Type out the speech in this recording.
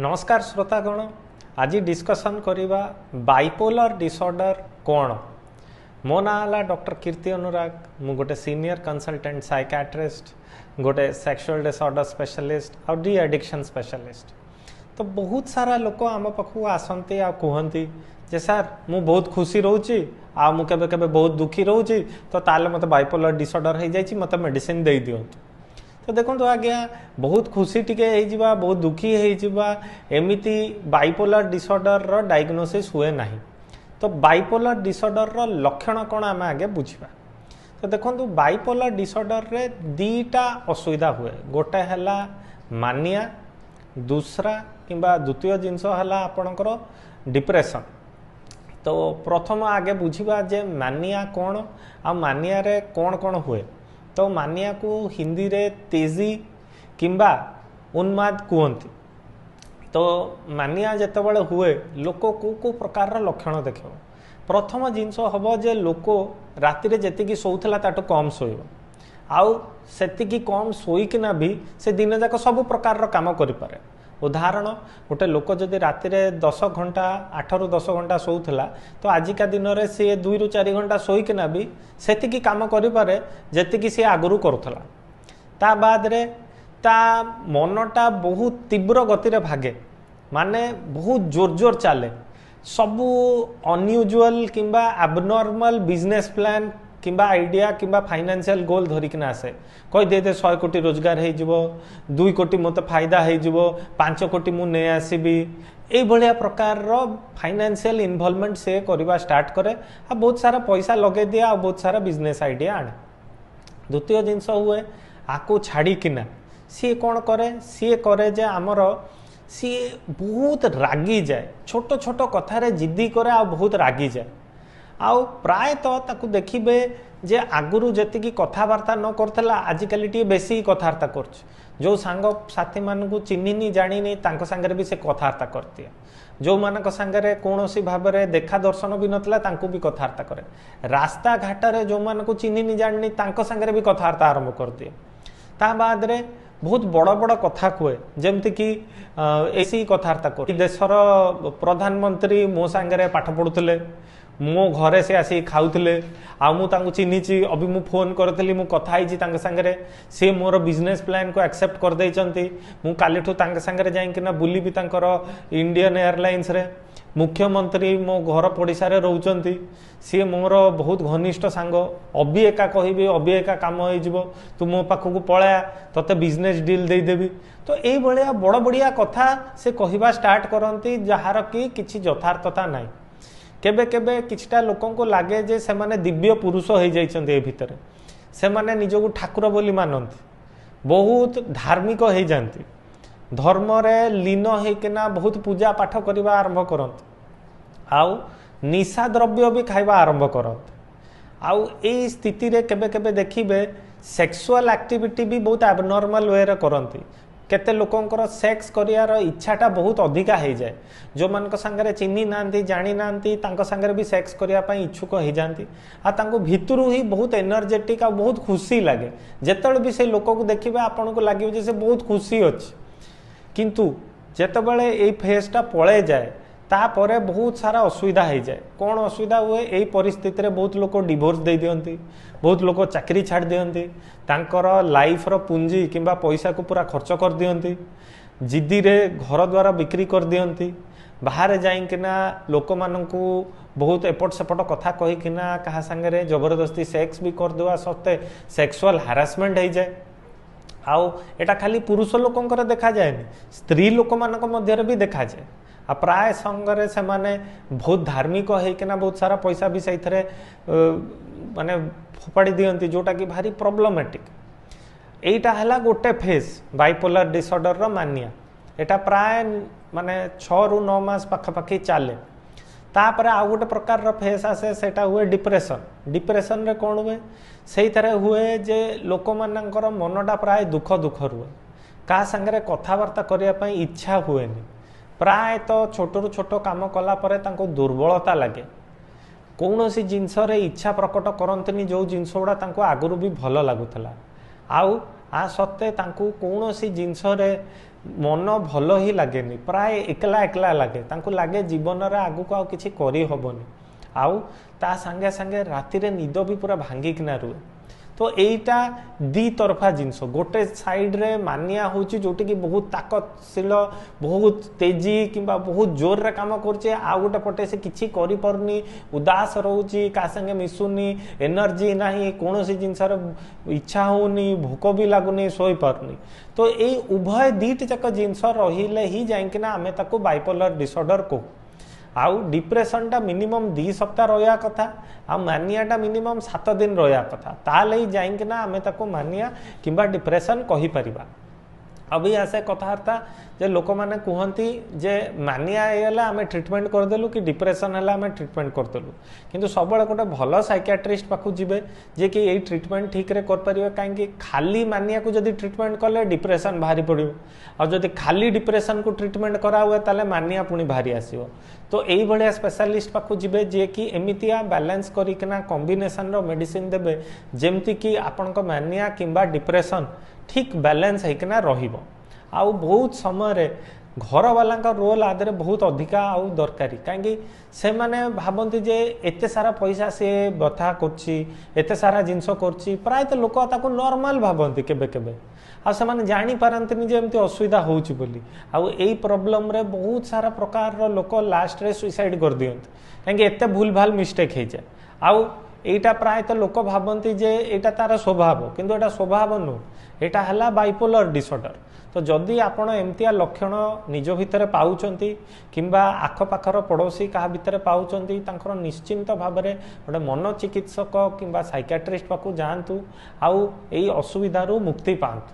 नमस्कार श्रोतागण। आज डिस्कसन करिबा बाइपोलर डिसऑर्डर कौन। मो ना है डॉक्टर कीर्ति अनुराग। मु गोटे सीनियर कंसल्टेंट साइकियाट्रिस्ट, गोटे सेक्सुअल डिसऑर्डर स्पेशलिस्ट और डी एडिक्शन स्पेशलिस्ट। तो बहुत सारा लोक आम पाखु आसती आ कहती जे सर मु बहुत खुशी रोची आ मु केबे केबे बहुत दुखी रोची तो ताले मते बाइपोलर डिसऑर्डर हो जाइछि मते मेडिसिन दे दियंतु। तो देखो आज्ञा बहुत खुशी टिके होइजिबा बहुत दुखी होइजिबा एमिति बाइपोलर डिसऑर्डर रो डायग्नोसिस हुए नाही। तो बाइपोलर डिसऑर्डर रो लक्षण कोन आमे आगे बुझिबा। तो देखो बाइपोलर डिसऑर्डर रे दीटा असुविधा हुए। गोटे हला मानिया, दूसरा किंबा द्वितीय जिनस हला आपनकर डिप्रेशन। तो प्रथम आगे बुझिबा जे मानिया कोन आ मानिया रे कोन कोन हुए। तो मानिया को हिंदी रे तेजी किंबा उन्माद कहती। तो मानिया जितेबाला हुए लोक को प्रकार लक्षण देख। प्रथम जिनस हम जे लोक राति जी शोला ताठू कम शोब आउ से कम शोकना भी से दिन जाक सब प्रकार काम करें। उदाहरण गोटे लोक जदि राति 10 घंटा 8 ରୁ 10 घंटा शोला तो आजिका दिन में सी 2 ରୁ 4 घंटा शोकना भी से काम करे जी सी आगु करूला। ता बाद रे ता मनटा बहुत तीव्र गति रे भागे, माने बहुत जोर जोर चले। सबू अनयूजुअल किंबा एबनॉर्मल बिजनेस प्लान किंबा आइडिया किंबा फाइनेंशियल गोल धरिकिना आसे। कही दे 100 कोटी रोजगार हो 2 कोटी मत फायदा हो 5 कोटी मु नहीं आसबि। ये भाया प्रकार फाइनेंशियल इन्वॉल्वमेंट से करवा स्टार्ट करे आ बहुत सारा पैसा लगे दिए आ बहुत सारा बिजनेस आइडिया आने। द्वितीय जिनस हुए आपको छाड़ी किना सी कौन करे, सी करे जे आमर सी बहुत रागी जाए, छोट छोट कथार जिद्दी करे आ बहुत रागी जाए। आउ प्राय तो ताकू देखिबे जे आगुरु जतिकी कथावार्ता न करथला आजिकल टी बेसी कथावार्ता करछ। जो सांग साथी मानकू चिन्हिनी जानिनी तांको संगे भी से कथावार्ता करती। जो मानक संगे कौनसी भाव में देखा दर्शन भी नथला तांको भी कथावार्ता करे। रास्ता घाटे जो मानकू चिन्हिनी जानिनी तांको संगे भी कथावार्ता आरंभ करती। ता बाद रे बहुत बड़ बड़ कथा कहे जमती कि ऐसी कथावार्ता कर। देशर प्रधानमंत्री मो सांगे पाठ पढ़ुले, मो घरे से आसी खाऊले आ मु तांको चिन्हिची। अभी मु फोन करथली मु कथा हिची तांके संगे से मोर बिजनेस प्लान को एक्सेप्ट कर देइचंती। मु कालीठू तांके संगे जाइकिना बुली भी तांकर इंडियन एयरलाइंस रे। मुख्यमंत्री मो घर पड़िसा रे रहउचंती, सी मोर बहुत घनिष्ठ सांग। अभी एका कहबी अभी एका काम हो जिवो, तू मो पाखकू पळा तते बिजनेस डील दे देबी। तो एई भलिया बड़ बड़िया कथा से कहबा स्टार्ट करंती जहार कि किछि यथार्थता नाही। केबे केबे किछटा लोकन को लागे जे से माने दिव्य पुरुष हो जाइछन्ते ए भितरे, से माने निजको ठाकुर बोली मानती, बहुत धार्मिक हो जाती, धर्म रे लीन होइकिना बहुत पूजा पाठ करवा आरंभ करत, आउ निशा द्रव्य भी खाइबा आरंभ करत। आउ ए स्थिति रे केबे केबे देखिबे सेक्सुअल एक्टिविटी भी बहुत एबनॉर्मल वे रे करंती। केते लोकंकर सेक्स करियार इच्छाटा बहुत अधिका हो जाए। जो मान संगे चिन्ही ना जानी ना संगे भी सेक्स करने इच्छुक हो जाती। भितर ही बहुत एनर्जेटिक आ बहुत खुशी लगे। जिते भी से लोक को देखिए आपन को लगे से बहुत खुशी अच्छी, किंतु जितेबाला ये फेजटा पड़े जाए तापर बहुत सारा असुविधा हो जाए। कौन असुविधा हुए यही परिस्थिति रे बहुत लोग डिवोर्स दे दियंती, बहुत लोग चाकरी छाड़ दियंती, तांकर लाइफ रो पूंजी किंबा पैसा को पूरा खर्च कर दियंती, जिद्दी रे घर द्वारा बिक्री कर दियंती, बाहर जाइकिना लोक मानकू बहुत एपट सेपट कथा कहीकिना कहा संगे जबरदस्ती सेक्स भी कर देवा सत्ते सेक्सुअल हारासमेंट हो जाए। आउ एटा खाली पुरुष लोकंकर देखा जाए, स्त्री लोक मानक मध्य भी देखा जाए। आ प्राय संगे से माने बहुत धार्मिक होइकिना बहुत सारा पैसा भी से माने फोपाड़ी दियंती, जोटा कि भारी प्रॉब्लमेटिक। एटा हला गोटे फेज बाइपोलर डिसऑर्डर रो मानिया। एटा प्राय माने 6 ରୁ 9 मास पाखापाखि चले। तापर आउ गोटे प्रकार रो फेज आसे, सेटा हुए डिप्रेशन। डिप्रेशन रे कौन हुए से हुए जे लोक मानकर मनटा प्राय दुख दुख रुए, का संगे कथावार्ता करने इच्छा हुएनि। प्राय तो छोट रु छोट काम कला परे तांको दुर्बलता लगे, कौन सी जिनस इच्छा प्रकट करंतनी जो जिनस गुड़ा आगुरी भी भल लगुला। आउ आ सत्ते कौन सी जिनस मन भल ही लगे प्राय एकला एकला लगे लगे जीवन रे आगु को किसी करी हबनी आउ ता संगे संगे राति रे निद भी पूरा भांगिकिना रुए तो यहीटा दी तरफा जिनस गोटे साइड रे मानिया होची जोटी की बहुत ताकतशील बहुत तेजी किंबा बहुत जोर रे काम करछे आ गोटे पटे से किछि करि परनी उदास रहउची का संगे मिसुनी एनर्जी नाही कोनोसी जिनसर इच्छा होनी भूख भी लागुनी सोई परनी तो एई उभय दीट जक जिनस रहिले ही जाइकिना आमे ताको बाइपोलर डिसऑर्डर को आउ डिप्रेशन टा मिनिमम 2 सप्ताह रहा कथा आ मानिया टा मिनिमम 7 दिन रहा कथा ताले जाइकिना आमे ताको मानिया किंबा डिप्रेशन कहि परिबा अभी आसे कथार्ता जे लोक माने कहती जे मानिया आम ट्रिटमेंट करदेलु कि डिप्रेशन है आम ट्रिटमेंट करदेलु किंतु सब गोटे भल साइकियाट्रिस्ट पाखु जीवे जे कि यही ट्रिटमेंट ठीक रे कर परिबे कहीं खाली मानिया को जदि ट्रिटमेंट कले डिप्रेशन बाहरी पड़ो और जदि खाली डिप्रेशन को ट्रिटमेंट करा हुए ताले मानिया पुणी बाहरी आसीबो तो यही भाया स्पेशलिस्ट पाखु जीवे जे कि एमितिया बैलेंस करिकना कॉम्बिनेशन रो मेडिसिन देबे जेमति कि आपनको मानिया किंबा डिप्रेशन ठीक बैलेंस होना रहिबो आउ बहुत समय रे घर वाला रोल आदरे बहुत अधिका आउ दरकारी कहीं से माने भावती जे एते सारा पैसा से व्यथा करछि एते सारा जिनस करछि प्राय तो लोक ताको नॉर्मल भावती केबे केबे आ से माने जानी पारंतनी जे एमती असुविधा होउछि बोली आउ एई प्रॉब्लम रे बहुत सारा प्रकार रो लोक लास्ट रे सुसाइड कर दियंत कहीं एते भूल भाल मिस्टेक हो जाए आउ एटा प्राय तो लोक भावती जे एटा तार स्वभाव किंतु एटा स्वभाव नु एटा हला बाइपोलर डिसऑर्डर तो जदि आपण एमतिया लक्षण निज भितर पाउचंती किंबा आखपाखर पड़ोसी क्या भितर पाउचंती तांकर निश्चिंत भाव में गोटे मन चिकित्सक किंबा साइकियाट्रिस्ट पाखु जातु आउ एई असुविधारू मुक्ति पांतु।